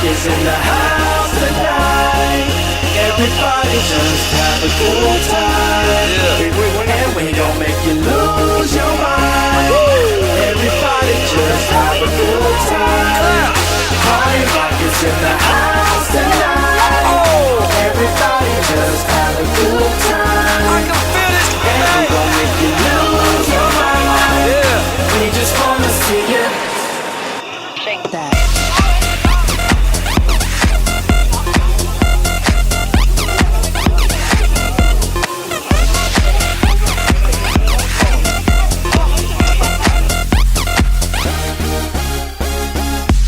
is in the house tonight. Everybody just have a good time. And we gon' make you lose your mind. Everybody just have a good time. Party rock is in the house tonight. Everybody just have a good time. I can feel this. And we gon' make you lose your mind. We just wanna see you shake that.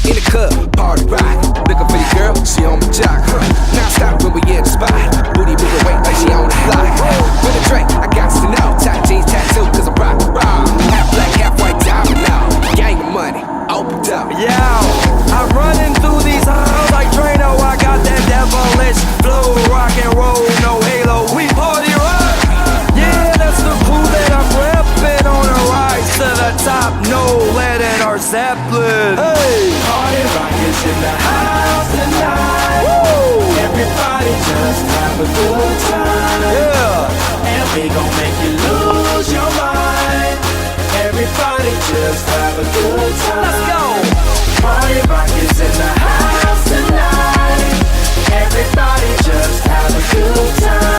In the club, party rock. Looking for your girl, she on my jock. Now stop when we in the spot. Booty moving weight like she on the block. With a drink, I got to know. Tight jeans, tattoo, cause I'm rock raw. Half black, half white, diamond now. Gang of money, opened up. Yeah, I'm running through these halls like Drano. I got that devilish flow, rock and roll, no halo. We party rock. Yeah, that's the crew that I'm repping on a rise to the top. No lead in our Zeppelin.